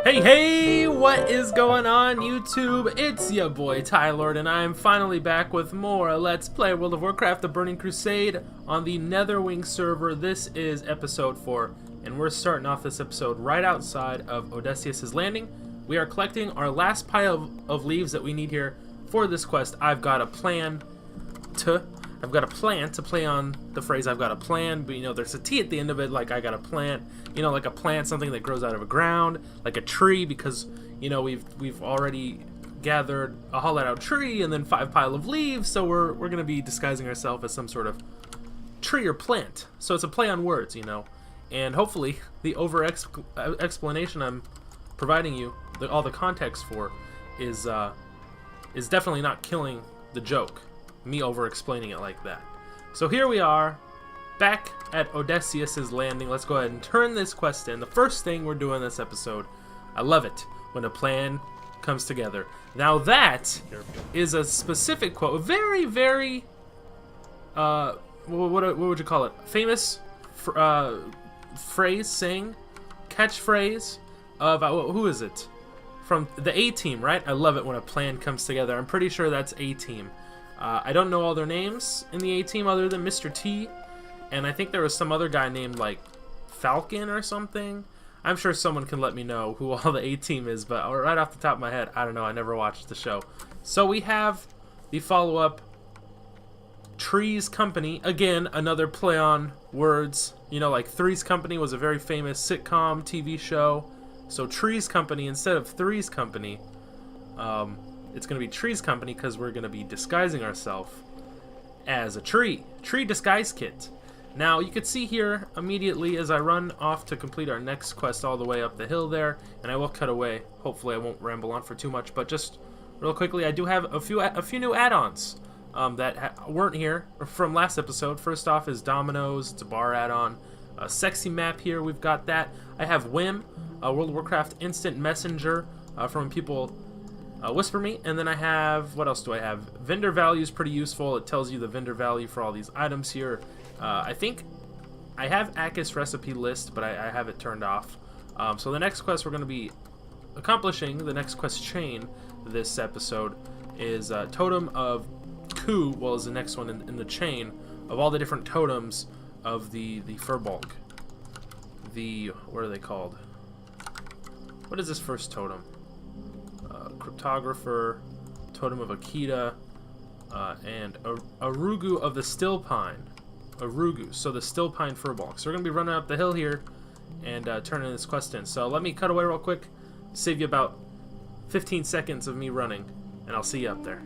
Hey, what is going on YouTube? It's your boy Tylord, and I'm finally back with more Let's Play World of Warcraft, The Burning Crusade on the Netherwing server. This is episode 4, and we're starting off this episode right outside of Odysseus' Landing. We are collecting our last pile of leaves that we need here for this quest. I've got a plan to play on the phrase I've got a plan, but you know, there's a T at the end of it, like I got a plant, you know, like a plant, something that grows out of a ground, like a tree, because, you know, we've already gathered a hollowed out tree and then 5 pile of leaves, so we're going to be disguising ourselves as some sort of tree or plant. So it's a play on words, you know, and hopefully the explanation I'm providing you, all the context for, is definitely not killing the joke. Me over-explaining it like that. So here we are, back at Odysseus' Landing. Let's go ahead and turn this quest in. The first thing we're doing this episode, I love it, when a plan comes together. Now that is a specific quote, a very, very, what would you call it? Famous phrase, saying, catchphrase of, who is it? From the A-Team, right? I love it when a plan comes together. I'm pretty sure that's A-Team. I don't know all their names in the A-Team other than Mr. T, and I think there was some other guy named, like, Falcon or something. I'm sure someone can let me know who all the A-Team is, but right off the top of my head, I don't know. I never watched the show. So we have the follow-up, Three's Company. Again, another play on words. You know, like Three's Company was a very famous sitcom TV show. So Three's Company instead of Three's Company. It's going to be Tree's Company because we're going to be disguising ourselves as a tree. Tree disguise kit. Now, you can see here immediately as I run off to complete our next quest all the way up the hill there, and I will cut away. Hopefully I won't ramble on for too much, but just real quickly, I do have a few new add-ons that weren't here from last episode. First off is Dominoes. It's a bar add-on. A sexy map here, we've got that. I have Whim, World of Warcraft Instant Messenger from people whisper me, and then I have, what else do I have? Vendor value is pretty useful. It tells you the vendor value for all these items here. I think I have Akis recipe list, but I have it turned off. So the next quest we're going to be accomplishing, the next quest chain this episode, is Totem of Ku, well, is the next one in the chain of all the different totems of the Furbolg. What are they called? What is this first totem? Cryptographer, Totem of Akita, and Arugu of the Still Pine. Arugu, so the Still Pine Furbolg. So we're going to be running up the hill here and turning this quest in. So let me cut away real quick, save you about 15 seconds of me running, and I'll see you up there.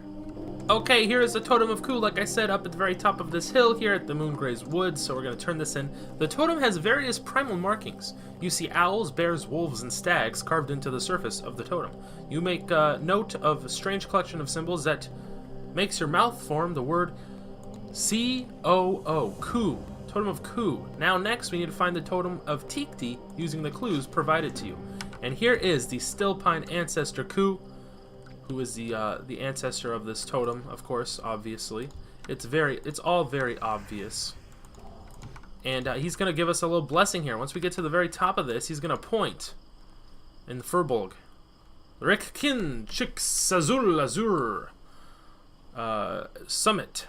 Okay, here is the Totem of Ku, like I said, up at the very top of this hill here at the Moongraze Woods, so we're going to turn this in. The totem has various primal markings. You see owls, bears, wolves, and stags carved into the surface of the totem. You make note of a strange collection of symbols that makes your mouth form the word C-O-O, Ku, Totem of Ku. Now next we need to find the Totem of Teak D using the clues provided to you. And here is the Still Pine Ancestor Ku, who is the ancestor of this totem, of course, obviously. It's all very obvious. And he's going to give us a little blessing here. Once we get to the very top of this, he's going to point in the Furbolg. Rekkin Chik-Sazul Azur Summit.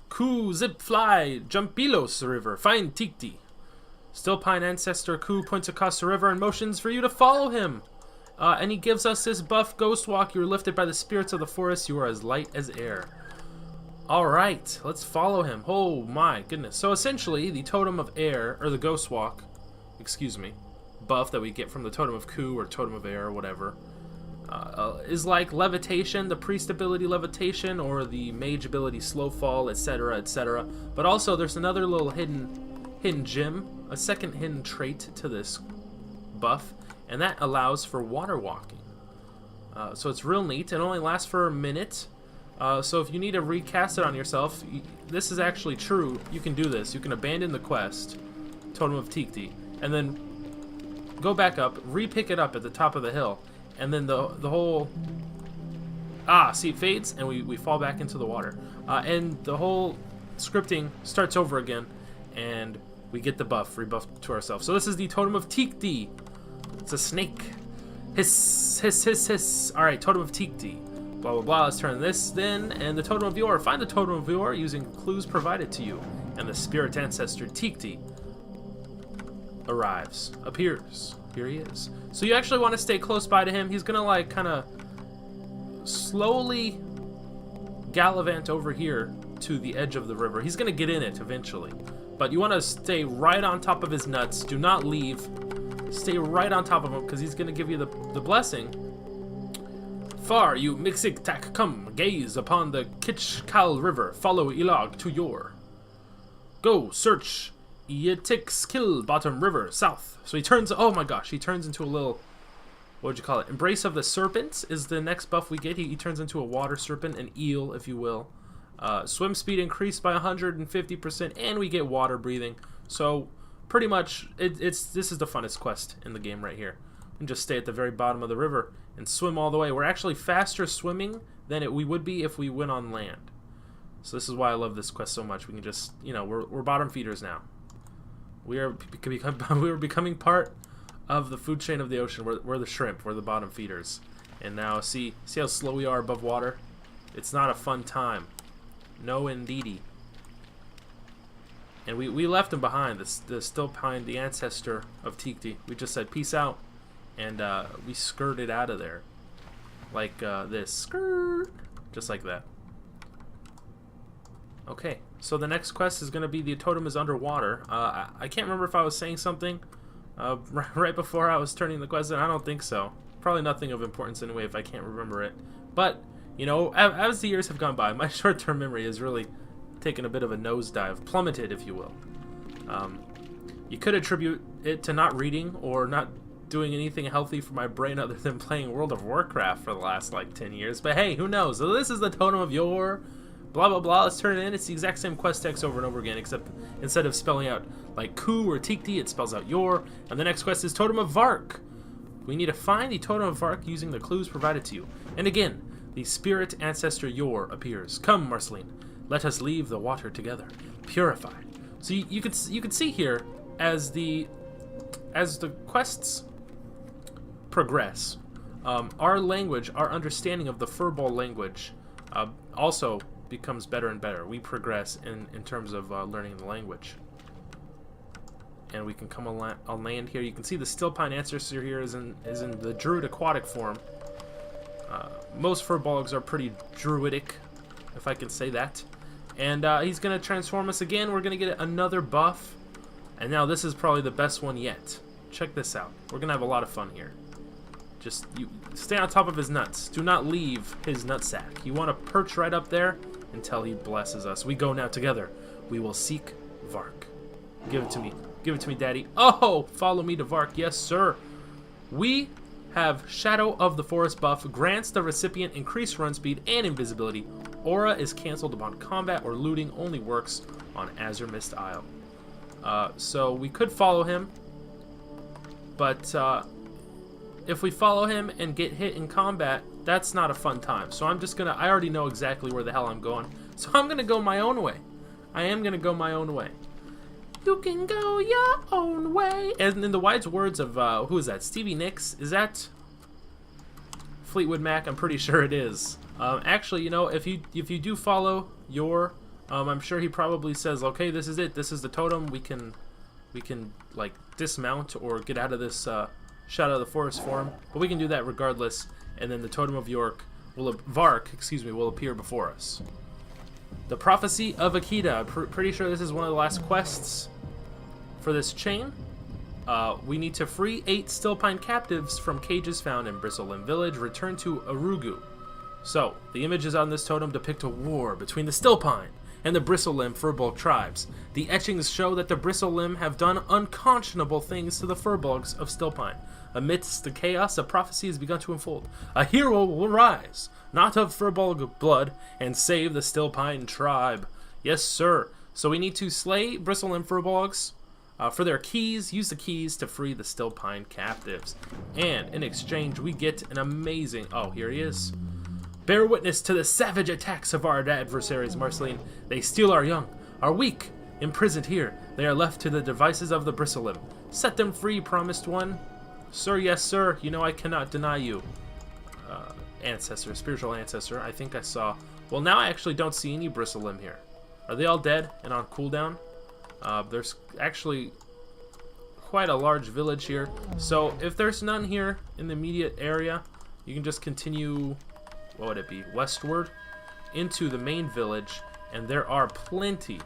Ku Zip Fly Jumpilos River. Find Teak D. Still Pine Ancestor Ku points across the river and motions for you to follow him. And he gives us this buff Ghost Walk. You are lifted by the spirits of the forest. You are as light as air. Alright, let's follow him. Oh my goodness. So essentially, the Totem of Air, or the Ghost Walk, excuse me, buff that we get from the Totem of Ku or Totem of Air or whatever, is like Levitation, the Priest ability Levitation, or the Mage ability Slow Fall, etc., etc. But also, there's another little hidden gem, a second hidden trait to this buff, and that allows for water walking. So it's real neat. It only lasts for a minute. So if you need to recast it on yourself, this is actually true. You can do this. You can abandon the quest, Totem of Teak D, and then go back up, re-pick it up at the top of the hill, and then the whole... see, it fades, and we fall back into the water. And the whole scripting starts over again, and we get the buff, rebuff to ourselves. So this is the Totem of Teak D. It's a snake. Hiss, hiss, hiss, hiss. Alright, Totem of Teak D. Blah, blah, blah. Let's turn this then. And the Totem of Yore. Find the Totem of Yore using clues provided to you. And the spirit ancestor Teak D appears. Here he is. So you actually want to stay close by to him. He's going to, like, kind of slowly gallivant over here to the edge of the river. He's going to get in it eventually. But you want to stay right on top of his nuts. Do not leave. Stay right on top of him because he's going to give you the blessing. Far, you Mixik Tak, come, gaze upon the Kitchkal River. Follow Ilag to Yore. Go, search Yetikskill Bottom River, south. So he turns, oh my gosh, he turns into a little, what would you call it? Embrace of the Serpent is the next buff we get. He turns into a water serpent, an eel, if you will. Swim speed increased by 150%, and we get water breathing. So pretty much, this is the funnest quest in the game right here. And just stay at the very bottom of the river and swim all the way. We're actually faster swimming than we would be if we went on land. So this is why I love this quest so much. We can just, you know, we're bottom feeders now. We are becoming part of the food chain of the ocean. We're the shrimp. We're the bottom feeders. And now see how slow we are above water? It's not a fun time. No indeedy. And we left him behind. The Stillpine, the ancestor of Teak D. We just said peace out, and we skirted out of there like this. Skirt, just like that. Okay, so the next quest is going to be the totem is underwater. I can't remember if I was saying something right before I was turning the quest in. I don't think so. Probably nothing of importance anyway if I can't remember it. But, you know, as the years have gone by, my short-term memory has really taken a bit of a nosedive, plummeted, if you will. You could attribute it to not reading or not doing anything healthy for my brain other than playing World of Warcraft for the last, like, 10 years. But hey, who knows? So this is the Totem of Yore. Blah, blah, blah. Let's turn it in. It's the exact same quest text over and over again, except instead of spelling out like Ku or Teak D, it spells out Yore. And the next quest is Totem of Arc. We need to find the Totem of Arc using the clues provided to you. And again, the spirit ancestor Yore appears. Come, Marceline, let us leave the water together, purified. So you could see here as the quests progress, our language, our understanding of the furball language, also becomes better and better. We progress in terms of learning the language. And we can come on land here. You can see the Stillpine ancestor here is in the druid aquatic form. Most furbolgs are pretty druidic, if I can say that. And he's going to transform us again. We're going to get another buff. And now this is probably the best one yet. Check this out. We're going to have a lot of fun here. Just you stay on top of his nuts. Do not leave his nutsack. You want to perch right up there until he blesses us. We go now together. We will seek Vark. Give it to me. Give it to me, Daddy. Oh, follow me to Vark. Yes, sir. We have Shadow of the Forest buff. Grants the recipient increased run speed and invisibility. Aura is canceled upon combat or looting. Only works on Azure Mist Isle. So we could follow him. But if we follow him and get hit in combat, that's not a fun time. So I'm just going to... I already know exactly where the hell I'm going. So I'm going to go my own way. I am going to go my own way. You can go your own way. And in the wise words of, who is that? Stevie Nicks? Is that Fleetwood Mac? I'm pretty sure it is. Actually, you know, if you do follow your... I'm sure he probably says, okay, this is it. This is the totem. We can like, dismount or get out of this... Shadow of the Forest form, but we can do that regardless, and then the Totem of Vark, will appear before us. The Prophecy of Akita. Pretty sure this is one of the last quests for this chain. We need to free 8 Stillpine captives from cages found in Bristlelimb Village. Return to Arugu. So, the images on this totem depict a war between the Stillpine and the Bristlelimb Furbolg tribes. The etchings show that the Bristlelimb have done unconscionable things to the Furbolgs of Stillpine. Amidst the chaos, a prophecy has begun to unfold. A hero will rise, not of Furbolg blood, and save the Stillpine tribe. Yes, sir. So we need to slay Bristlelimb Furbolgs for their keys. Use the keys to free the Stillpine captives. And in exchange, we get an amazing... Oh, here he is. Bear witness to the savage attacks of our adversaries, Marceline. They steal our young, our weak. Imprisoned here, they are left to the devices of the Bristlelimb. Set them free, promised one. Sir, yes, sir. You know I cannot deny you. Ancestor, spiritual ancestor. I think I saw... Well, now I actually don't see any Bristlelimb here. Are they all dead and on cooldown? There's actually quite a large village here. So if there's none here in the immediate area, you can just continue, what would it be, westward into the main village, and there are plenty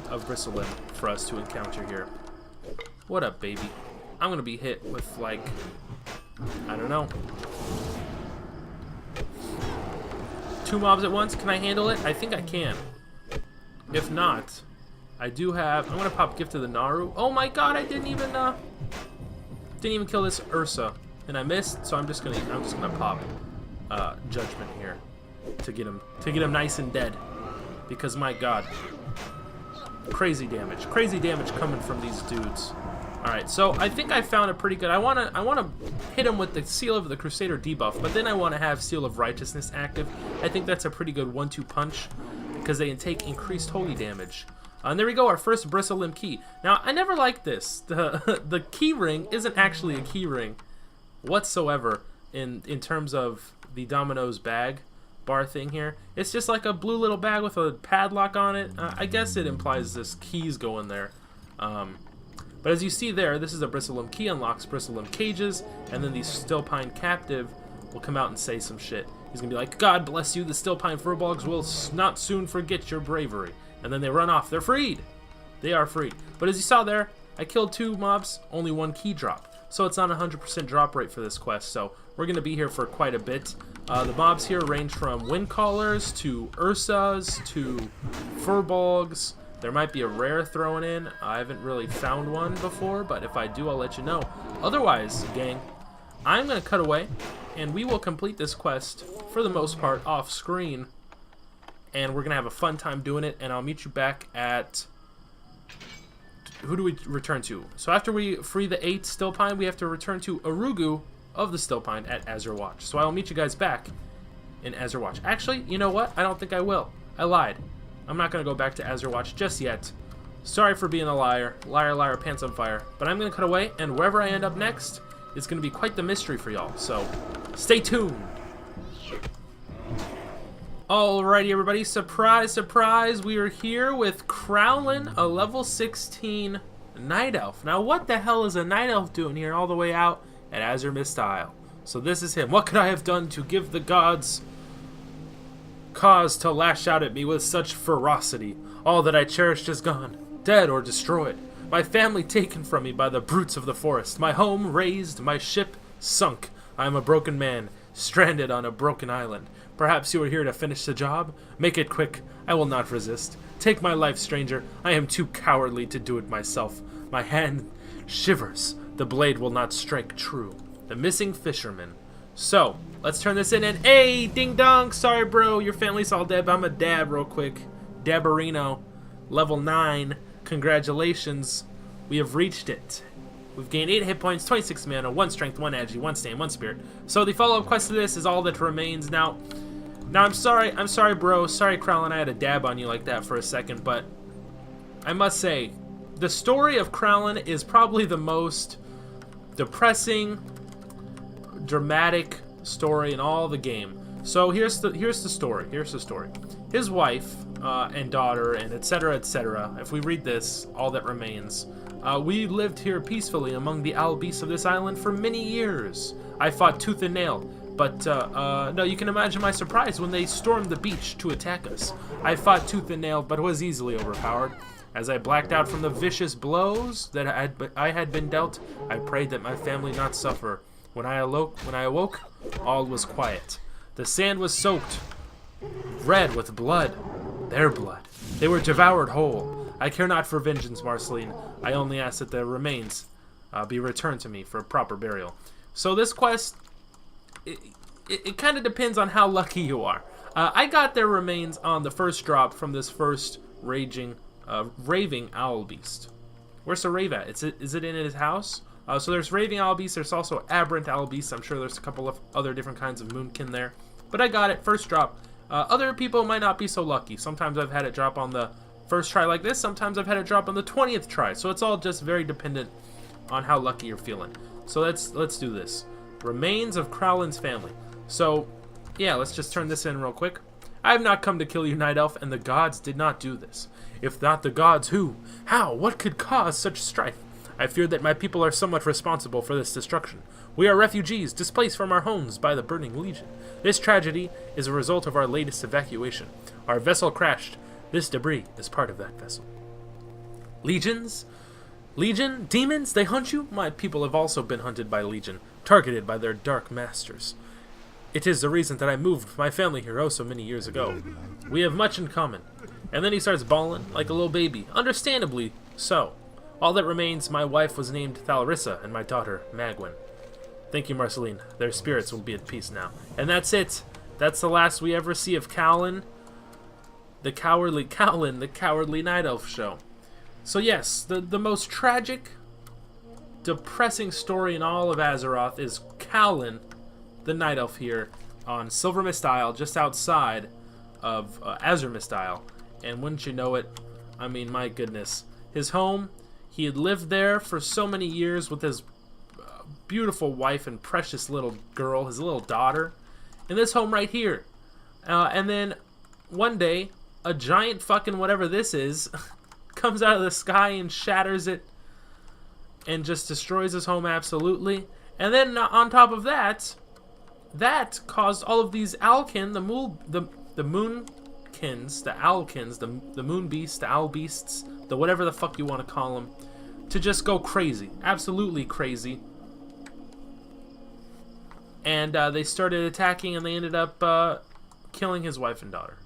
of Bristlelimb for us to encounter here. What up, baby? I'm gonna be hit with, like, I don't know, 2 mobs at once. Can I handle it? I think I can. If not, I do have... I'm gonna pop Gift to the Naru. Oh my god, I didn't even kill this Ursa, and I missed. So I'm just gonna pop Judgment here to get him nice and dead, because my god, crazy damage coming from these dudes. All right, so I think I found a pretty good... I wanna hit him with the Seal of the Crusader debuff, but then I want to have Seal of Righteousness active. I think that's a pretty good 1-2 punch, because they can take increased holy damage. And there we go, our first Bristlelimb key. Now, I never liked this. The key ring isn't actually a key ring whatsoever in terms of the Domino's bag bar thing here. It's just like a blue little bag with a padlock on it. I guess it implies this keys go in there. But as you see there, this is a Bristlelimb key, unlocks Bristlelimb cages, and then the Stillpine captive will come out and say some shit. He's gonna be like, God bless you, the Stillpine Furbolgs will not soon forget your bravery. And then they run off. They're freed. They are freed. But as you saw there, I killed 2 mobs, only 1 key drop. So it's not 100% drop rate for this quest, so we're gonna be here for quite a bit. The mobs here range from Windcallers to Ursas to Furbolgs. There might be a rare thrown in. I haven't really found one before, but if I do, I'll let you know. Otherwise, gang, I'm going to cut away, and we will complete this quest, for the most part, off screen. And we're going to have a fun time doing it, and I'll meet you back at... Who do we return to? So after we free the 8 Stillpine, we have to return to Urugu of the Stillpine at Azure Watch. So I will meet you guys back in Azure Watch. Actually, you know what? I don't think I will. I lied. I'm not going to go back to Azure Watch just yet. Sorry for being a liar. Liar, liar, pants on fire. But I'm going to cut away, and wherever I end up next, it's going to be quite the mystery for y'all. So, stay tuned. Alrighty, everybody. Surprise, surprise. We are here with Crowlin, a level 16 Night Elf. Now, what the hell is a Night Elf doing here all the way out at Azure Mist Isle? So this is him. What could I have done to give the gods cause to lash out at me with such ferocity? All that I cherished is gone, dead or destroyed. My family taken from me by the brutes of the forest. My home razed, my ship sunk. I am a broken man, stranded on a broken island. Perhaps you are here to finish the job? Make it quick. I will not resist. Take my life, stranger. I am too cowardly to do it myself. My hand shivers. The blade will not strike true. The missing fisherman. So, let's turn this in, and hey, ding dong, sorry bro, your family's all dead, but I'm a dab real quick. Dabarino, level 9, congratulations, we have reached it. We've gained 8 hit points, 26 mana, 1 strength, 1 agility, 1 stand, 1 spirit. So the follow-up quest to this is all that remains. Now I'm sorry bro, sorry Crowlin, I had a dab on you like that for a second, but I must say, the story of Crowlin is probably the most depressing, dramatic story in all the game. So here's the story. His wife and daughter and etc. If we read this, all that remains. We lived here peacefully among the owl beasts of this island for many years. I fought tooth and nail, but no, you can imagine my surprise when they stormed the beach to attack us. I fought tooth and nail, but was easily overpowered. As I blacked out from the vicious blows that I had been dealt, I prayed that my family not suffer. When I awoke, all was quiet. The sand was soaked red with blood. Their blood. They were devoured whole. I care not for vengeance, Marceline. I only ask that the remains be returned to me for proper burial. So this quest, it kind of depends on how lucky you are. I got their remains on the first drop from this first raving owl beast. Where's the rave at? Is it in his house? So there's raving owl beast. There's also aberrant owl beast. I'm sure there's a couple of other different kinds of moonkin there. But I got it first drop. Other people might not be so lucky. Sometimes I've had it drop on the first try like this. Sometimes I've had it drop on the 20th try. So it's all just very dependent on how lucky you're feeling. So let's do this. Remains of Crowls Family. So, yeah, let's just turn this in real quick. I have not come to kill you, Night Elf, and the gods did not do this. If not the gods, who? How? What could cause such strife? I fear that my people are somewhat responsible for this destruction. We are refugees, displaced from our homes by the Burning Legion. This tragedy is a result of our latest evacuation. Our vessel crashed. This debris is part of that vessel. Legions? Legion? Demons? They hunt you? My people have also been hunted by Legion, targeted by their dark masters. It is the reason that I moved my family here oh so many years ago. We have much in common. And then he starts bawling like a little baby, understandably so. All that remains, my wife was named Thalarissa, and my daughter, Magwyn. Thank you, Marceline. Their spirits will be at peace now. And that's it. That's the last we ever see of Cowlin, the cowardly Night Elf show. So yes, the most tragic, depressing story in all of Azeroth is Cowlin, the Night Elf here on Silver Mist Isle, just outside of Azure Mist Isle. And wouldn't you know it, I mean, my goodness. His home, he had lived there for so many years with his beautiful wife and precious little girl, his little daughter, in this home right here. And then one day, a giant fucking whatever this is comes out of the sky and shatters it and just destroys his home absolutely. And then on top of that, that caused all of these Alkin, the Moonkins, the Owlkins, the Moon Beasts, the Owl Beasts, the whatever the fuck you want to call them, to just go crazy, absolutely crazy. And they started attacking, and they ended up killing his wife and daughter.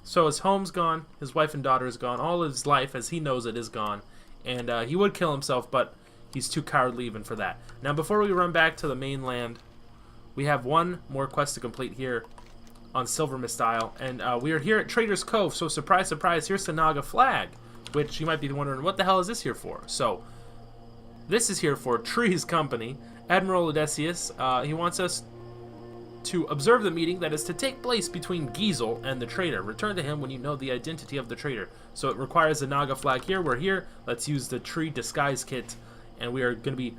So his home's gone, his wife and daughter is gone, all his life, as he knows it, is gone. And he would kill himself, but he's too cowardly even for that. Now, before we run back to the mainland, we have one more quest to complete here on Silver Mist Isle. And we are here at Trader's Cove, so surprise, surprise, here's the Naga flag, which you might be wondering, what the hell is this here for? So, this is here for Tree's company, Admiral Odysseus. He wants us to observe the meeting that is to take place between Giesel and the traitor. Return to him when you know the identity of the traitor. So it requires the Naga flag here. We're here. Let's use the tree disguise kit. And we are going to be,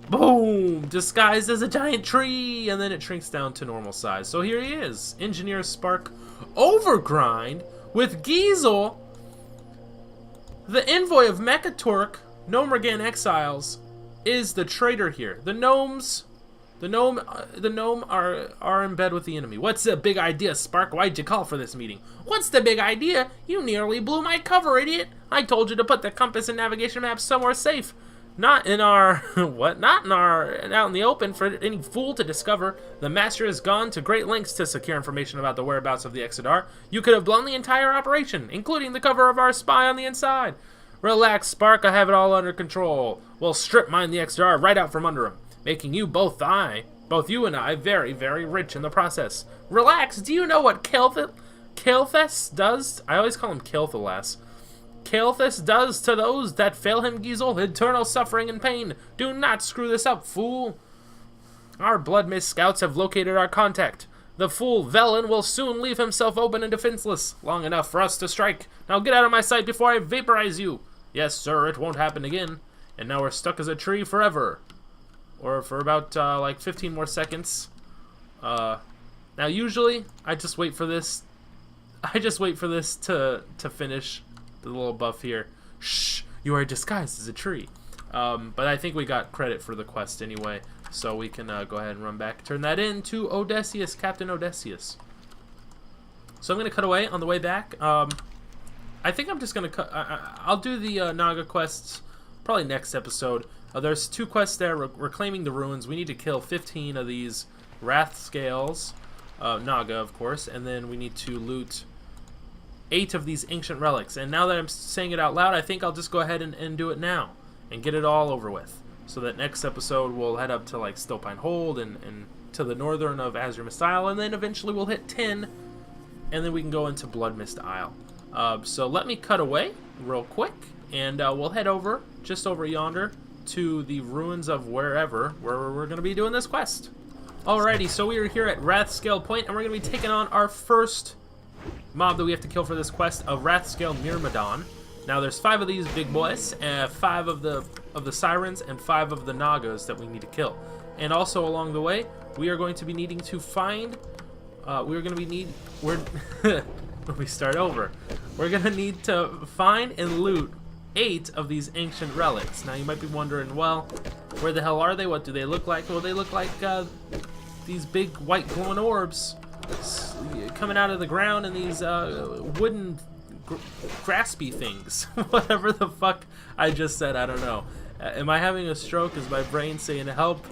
boom, disguised as a giant tree. And then it shrinks down to normal size. So here he is. Engineer Spark Overgrind with Giesel, the envoy of Mechatork, Gnomergan Exiles, is the traitor here. The gnomes are in bed with the enemy. What's the big idea, Spark? Why'd you call for this meeting? What's the big idea? You nearly blew my cover, idiot. I told you to put the compass and navigation map somewhere safe. Not in our, what? Not in our, out in the open for any fool to discover. The master has gone to great lengths to secure information about the whereabouts of the Exodar. You could have blown the entire operation, including the cover of our spy on the inside. Relax, Spark, I have it all under control. We'll strip mine the Exodar right out from under him, making you both you and I, very, very rich in the process. Relax, do you know what Kael'thas does? I always call him Kael'thalas. Kael'thas does to those that fail him, Giesel, eternal suffering and pain. Do not screw this up, fool. Our Blood Mist scouts have located our contact. The fool Velen will soon leave himself open and defenseless, long enough for us to strike. Now get out of my sight before I vaporize you. Yes, sir, it won't happen again. And now we're stuck as a tree forever. Or for about, like 15 more seconds. Now, usually, I just wait for this. To finish the little buff here. Shh, you are disguised as a tree. But I think we got credit for the quest anyway. So we can go ahead and run back. Turn that in to Odysseus, Captain Odysseus. So I'm going to cut away on the way back. I think I'm just going to cut. I'll do the Naga quests probably next episode. There's 2 quests there. Reclaiming the ruins. We need to kill 15 of these Wrath Scales. Naga, of course. And then we need to loot 8 of these ancient relics. And now that I'm saying it out loud, I think I'll just go ahead and do it now. And get it all over with. So that next episode we'll head up to like Stillpine Hold and to the northern of Azure Mist Isle. And then eventually we'll hit 10. And then we can go into Blood Mist Isle. So let me cut away real quick. And we'll head over, just over yonder, to the ruins of wherever, where we're going to be doing this quest. Alrighty, so we are here at Wrathscale Point, and we're going to be taking on our first mob that we have to kill for this quest, of Wrathscale Myrmidon. Now, there's 5 of these big boys, 5 of the of the Sirens and 5 of the Nagas that we need to kill. And also along the way, we are going to be needing to find... let me start over. We're going to need to find and loot 8 of these ancient relics. Now you might be wondering, well, where the hell are they? What do they look like? Well, they look like these big white glowing orbs coming out of the ground, and these wooden graspy things. Whatever the fuck I just said, I don't know. Am I having a stroke? Is my brain saying help?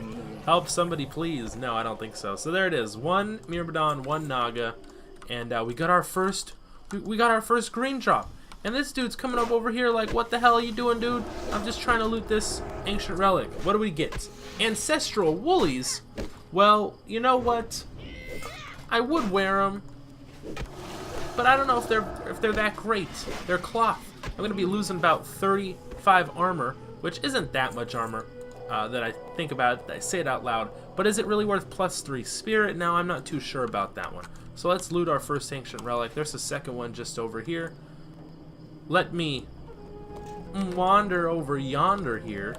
Help somebody please? No, I don't think so. So there it is. 1 Myrmidon, 1 Naga, and we got our first green drop. And this dude's coming up over here like, what the hell are you doing, dude? I'm just trying to loot this ancient relic. What do we get? Ancestral woolies? Well, you know what? I would wear them, but I don't know if they're that great. They're cloth. I'm going to be losing about 35 armor, which isn't that much armor that I think about. I say it out loud. But is it really worth +3 spirit? Now, I'm not too sure about that one. So let's loot our first ancient relic. There's a second one just over here. Let me wander over yonder here,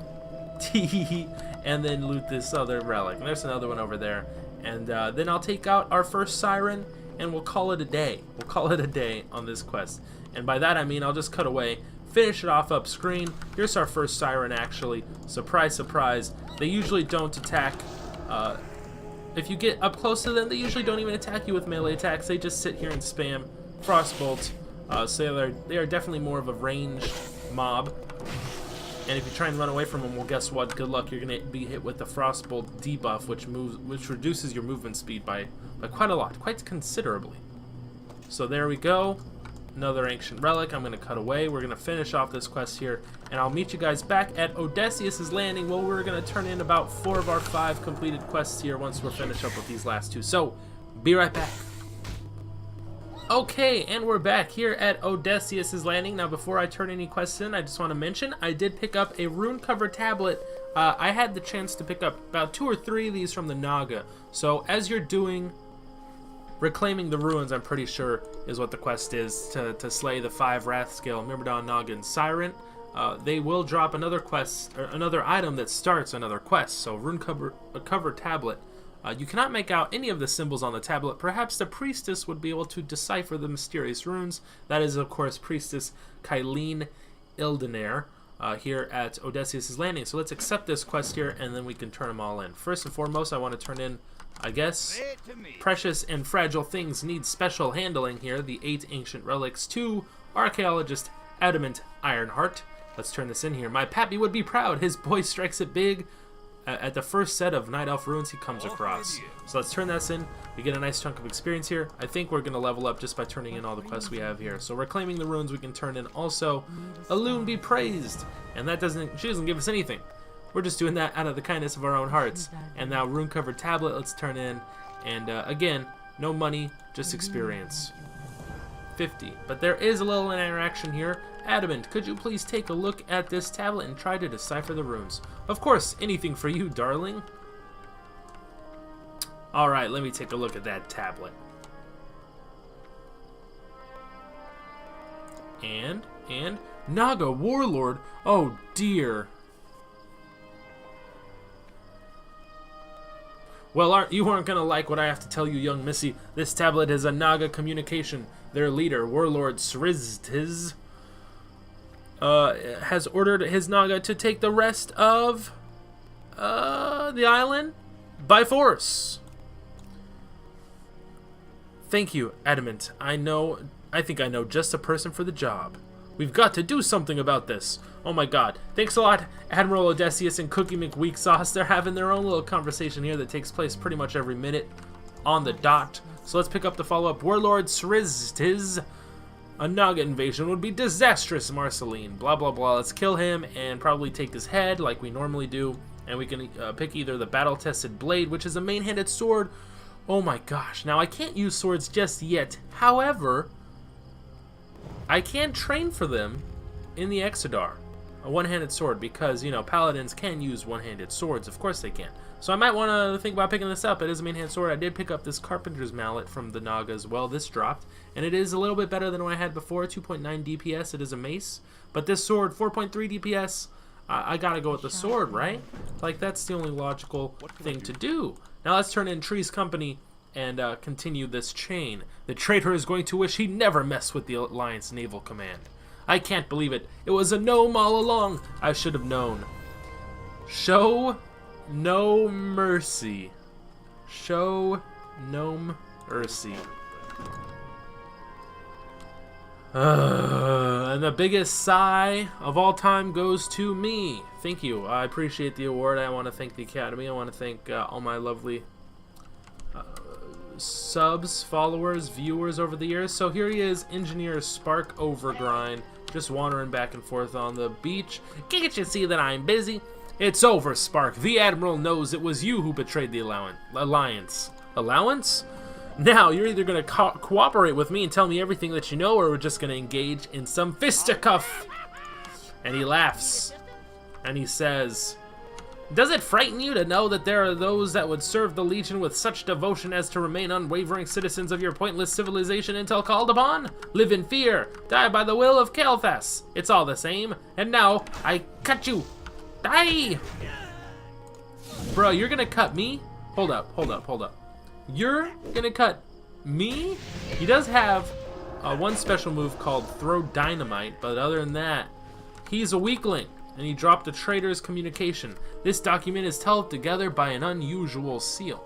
and then loot this other relic. And there's another one over there. And then I'll take out our first Siren, and we'll call it a day. We'll call it a day on this quest. And by that I mean I'll just cut away, finish it off up screen. Here's our first Siren, actually. Surprise, surprise. They usually don't attack. If you get up close to them, they usually don't even attack you with melee attacks. They just sit here and spam Frostbolt. So they are definitely more of a ranged mob. And if you try and run away from them, well, guess what? Good luck. You're going to be hit with the Frostbolt debuff, which reduces your movement speed by quite a lot, quite considerably. So there we go. Another ancient relic. I'm going to cut away. We're going to finish off this quest here, and I'll meet you guys back at Odysseus' Landing. Well, we're going to turn in about 4 of our 5 completed quests here once we're finished up with these last 2. So, be right back. Okay, and we're back here at Odysseus' Landing. Now, before I turn any quests in, I just want to mention I did pick up a rune cover tablet. I had the chance to pick up about 2 or 3 of these from the Naga. So, as you're doing Reclaiming the Ruins, I'm pretty sure, is what the quest is, to slay the 5 Wrathscale, Myrmidon, Naga, and Siren. They will drop another quest, or another item that starts another quest. So, rune cover tablet. You cannot make out any of the symbols on the tablet. Perhaps the priestess would be able to decipher the mysterious runes. That is, of course, Priestess Kylene Ildenair here at Odysseus' Landing. So let's accept this quest here, and then we can turn them all in. First and foremost, I want to turn in, I guess, precious and fragile things need special handling here. The 8 ancient relics to Archaeologist Adamant Ironheart. Let's turn this in here. My pappy would be proud. His boy strikes it big. At the first set of Night Elf runes he comes across. So let's turn this in. We get a nice chunk of experience here. I think we're going to level up just by turning in all the quests we have here. So Reclaiming the Runes we can turn in also. Elune be praised. And that she doesn't give us anything. We're just doing that out of the kindness of our own hearts. And now Rune Covered Tablet, let's turn in. And again, no money, just experience. 50. But there is a little interaction here. Adamant, could you please take a look at this tablet and try to decipher the runes? Of course, anything for you, darling. Alright, let me take a look at that tablet. And Naga Warlord. Oh dear. Well, you aren't gonna like what I have to tell you, young missy. This tablet is a Naga communication. Their leader, Warlord Sriztiz, has ordered his Naga to take the rest of the island by force. Thank you, Adamant. I think I know just the person for the job. We've got to do something about this. Oh my god. Thanks a lot, Admiral Odysseus and Cookie McWeaksauce. They're having their own little conversation here that takes place pretty much every minute on the dot. So let's pick up the follow-up. Warlord Sriztiz. A Naga invasion would be disastrous, Marceline. Blah, blah, blah. Let's kill him and probably take his head like we normally do. And we can pick either the battle-tested blade, which is a main-handed sword. Oh my gosh. Now, I can't use swords just yet. However, I can train for them in the Exodar. A one-handed sword, because, you know, paladins can use one-handed swords. Of course they can. So I might want to think about picking this up. It is a main-hand sword. I did pick up this Carpenter's Mallet from the Naga as well. This dropped. And it is a little bit better than what I had before. 2.9 DPS. It is a mace. But this sword, 4.3 DPS. I gotta go with the sword, right? Like, that's the only logical thing to do. Now let's turn in Tree's company and continue this chain. The traitor is going to wish he never messed with the Alliance Naval Command. I can't believe it. It was a gnome all along. I should have known. Show no mercy. Show no mercy. And the biggest sigh of all time goes to me. Thank you. I appreciate the award. I want to thank the Academy. I want to thank all my lovely subs, followers, viewers over the years. So here he is, Engineer Spark Overgrind, just wandering back and forth on the beach. Can't you see that I'm busy? It's over, Spark. The Admiral knows it was you who betrayed the Alliance. Allowance? Now, you're either going to cooperate with me and tell me everything that you know, or we're just going to engage in some fisticuff. And he laughs. And he says, does it frighten you to know that there are those that would serve the Legion with such devotion as to remain unwavering citizens of your pointless civilization until called upon? Live in fear. Die by the will of Kalthas. It's all the same. And now, I cut you. Die! Bro, you're going to cut me? Hold up. You're gonna cut me? He does have one special move called Throw Dynamite, but other than that, he's a weakling, and he dropped a traitor's communication. This document is held together by an unusual seal.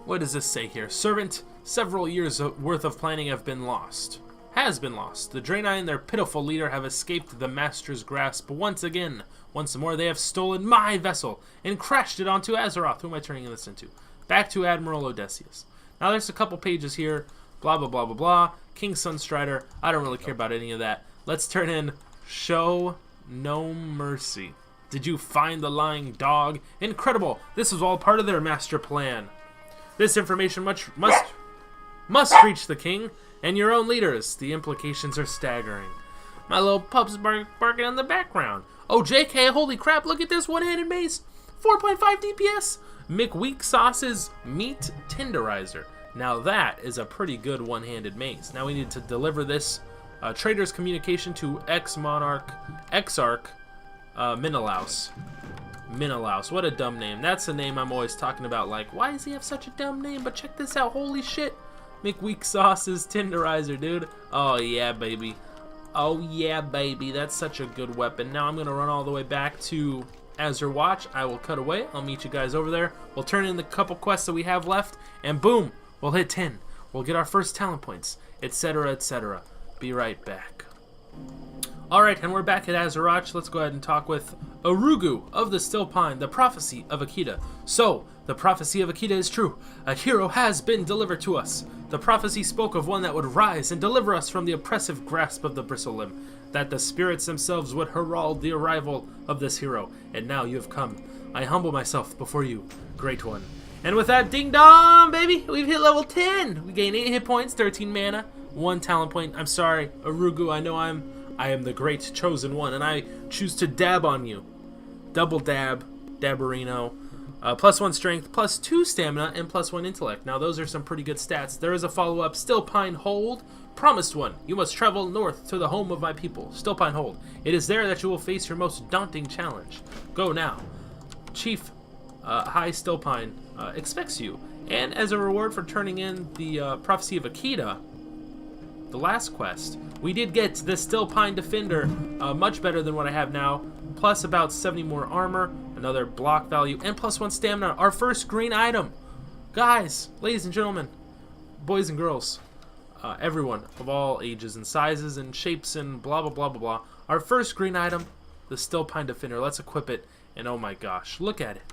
What does this say here? Servant, several years worth of planning have been lost. Has been lost. The Draenei and their pitiful leader have escaped the Master's grasp once again. Once more, they have stolen my vessel and crashed it onto Azeroth. Who am I turning this into? Back to Admiral Odysseus. Now there's a couple pages here. Blah, blah, blah, blah, blah. King Sunstrider. I don't really care about any of that. Let's turn in Show No Mercy. Did you find the lying dog? Incredible. This was all part of their master plan. This information must reach the king and your own leaders. The implications are staggering. My little pup's barking in the background. Oh, JK, holy crap, look at this one-handed mace. 4.5 DPS. McWeak Sauce's Meat Tenderizer. Now that is a pretty good one-handed mace. Now we need to deliver this traitor's communication to Exarch Menelaus. Menelaus, what a dumb name. That's the name I'm always talking about. Like, why does he have such a dumb name? But check this out, holy shit. McWeak Sauce's Tenderizer, dude. Oh yeah, baby. Oh yeah, baby. That's such a good weapon. Now I'm gonna run all the way back to Azure Watch. I will cut away. I'll meet you guys over there. We'll turn in the couple quests that we have left, and boom, we'll hit 10. We'll get our first talent points, etc., etc. Be right back. Alright, and we're back at Azure Watch. Let's go ahead and talk with Urugu of the Still Pine, the prophecy of Akita. So, the prophecy of Akita is true. A hero has been delivered to us. The prophecy spoke of one that would rise and deliver us from the oppressive grasp of the Bristlelimb, that the spirits themselves would herald the arrival of this hero. And now you have come. I humble myself before you, great one. And with that, ding dong, baby, we've hit level 10. We gain 8 hit points, 13 mana, 1 talent point. I'm sorry, Urugu, I know I am the great chosen one, and I choose to dab on you. Double dab, Dabberino. +1 strength, +2 stamina, and +1 intellect. Now those are some pretty good stats. There is a follow-up, Still Pine Hold. Promised one. You must travel north to the home of my people, Still Pine Hold. It is there that you will face your most daunting challenge. Go now. Chief High Still Pine expects you. And as a reward for turning in the Prophecy of Akita, the last quest, we did get the Still Pine Defender, much better than what I have now, plus about 70 more armor, another block value, and +1 stamina, our first green item. Guys, ladies and gentlemen, boys and girls, everyone of all ages and sizes and shapes and blah, blah, blah, blah, blah, our first green item, the Still Pine Defender. Let's equip it, and oh my gosh, look at it.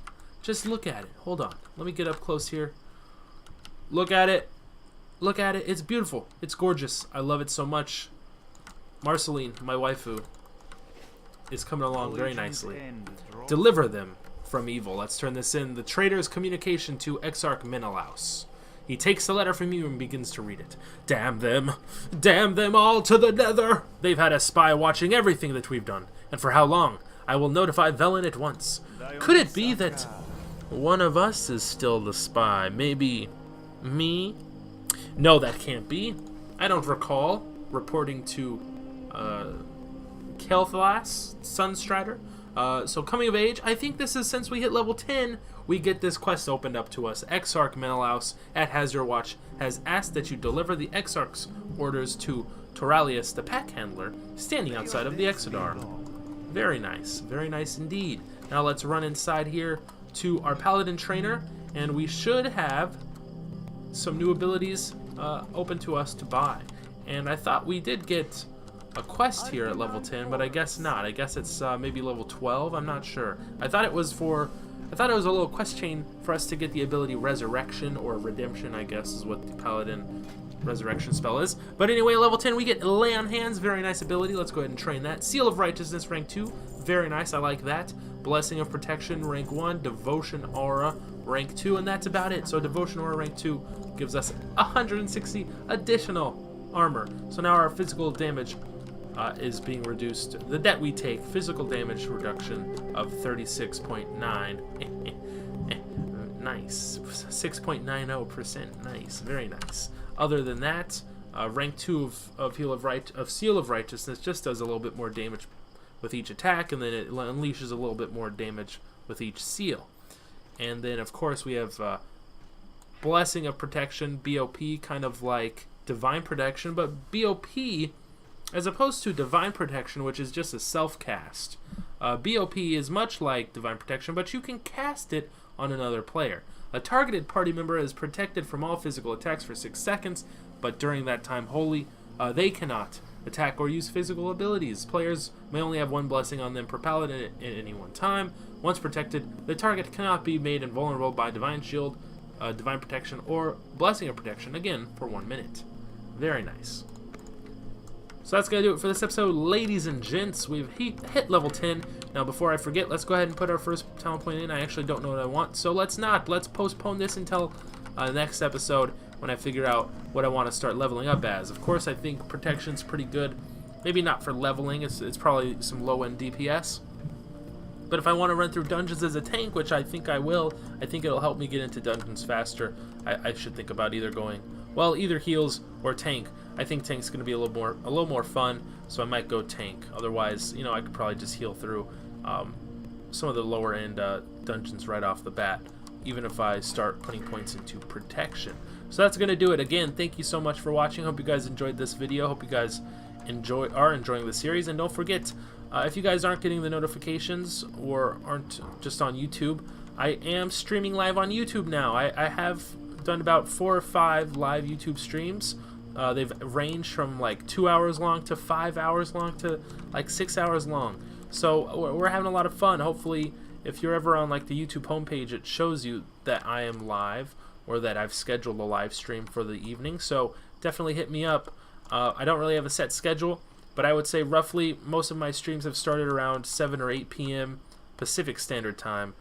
Just look at it. Hold on. Let me get up close here. Look at it. Look at it. It's beautiful. It's gorgeous. I love it so much. Marceline, my waifu, is coming along very nicely. Deliver them from evil. Let's turn this in. The traitor's communication to Exarch Menelaus. He takes the letter from you and begins to read it. Damn them. Damn them all to the nether. They've had a spy watching everything that we've done. And for how long? I will notify Velen at once. Could it be that one of us is still the spy? Maybe me? No, that can't be. I don't recall reporting to Kel'Thas, Sunstrider. So coming of age, I think this is since we hit level 10, we get this quest opened up to us. Exarch Menelaus at Hazardwatch has asked that you deliver the Exarch's orders to Toralius, the pack handler, standing outside of the Exodar. Very nice indeed. Now let's run inside here to our Paladin trainer, and we should have some new abilities open to us to buy. And I thought we did get a quest here at level 10, but I guess not. I guess it's maybe level 12. I'm not sure. I thought it was a little quest chain for us to get the ability Resurrection or Redemption, I guess is what the Paladin Resurrection spell is. But anyway, level 10, we get Lay on Hands. Very nice ability. Let's go ahead and train that. Seal of Righteousness, rank 2. Very nice. I like that. Blessing of Protection, rank 1. Devotion Aura, rank 2. And that's about it. So Devotion Aura, rank 2, gives us 160 additional armor. So now our physical damage is being reduced. The debt we take, physical damage reduction of 36.9. Nice. 6.90%. Nice. Very nice. Other than that, rank 2 of Seal of Righteousness just does a little bit more damage with each attack, and then it unleashes a little bit more damage with each seal. And then, of course, we have Blessing of Protection, BOP, kind of like Divine Protection, but BOP, as opposed to Divine Protection, which is just a self-cast, BOP is much like Divine Protection, but you can cast it on another player. A targeted party member is protected from all physical attacks for 6 seconds, but during that time wholly, they cannot attack or use physical abilities. Players may only have 1 blessing on them per paladin at any one time. Once protected, the target cannot be made invulnerable by Divine Shield, Divine Protection, or Blessing of Protection, again, for 1 minute. Very nice. So that's going to do it for this episode, ladies and gents. We've hit level 10. Now, before I forget, let's go ahead and put our first talent point in. I actually don't know what I want, so let's not. Let's postpone this until the next episode when I figure out what I want to start leveling up as. Of course, I think Protection's pretty good. Maybe not for leveling. It's probably some low-end DPS. But if I want to run through dungeons as a tank, which I think I will, I think it'll help me get into dungeons faster. I should think about either going, well, either heals or tank. I think tank's going to be a little more fun, so I might go tank. Otherwise, you know, I could probably just heal through some of the lower end dungeons right off the bat, even if I start putting points into Protection. So that's going to do it. Again, thank you so much for watching. Hope you guys enjoyed this video. Hope you guys are enjoying the series. And don't forget, if you guys aren't getting the notifications or aren't just on YouTube, I am streaming live on YouTube now. I have done about 4 or 5 live YouTube streams. They've ranged from like 2 hours long to 5 hours long to like 6 hours long. So we're having a lot of fun. Hopefully, if you're ever on like the YouTube homepage, it shows you that I am live or that I've scheduled a live stream for the evening. So definitely hit me up. I don't really have a set schedule, but I would say roughly most of my streams have started around 7 or 8 p.m. Pacific Standard Time.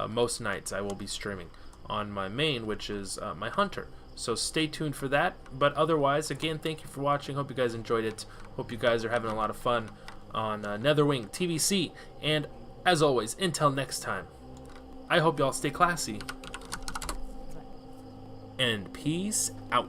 Most nights I will be streaming on my main, which is my Hunter. So stay tuned for that. But otherwise, again, thank you for watching. Hope you guys enjoyed it. Hope you guys are having a lot of fun on Netherwing TVC. And as always, until next time, I hope y'all stay classy. And peace out.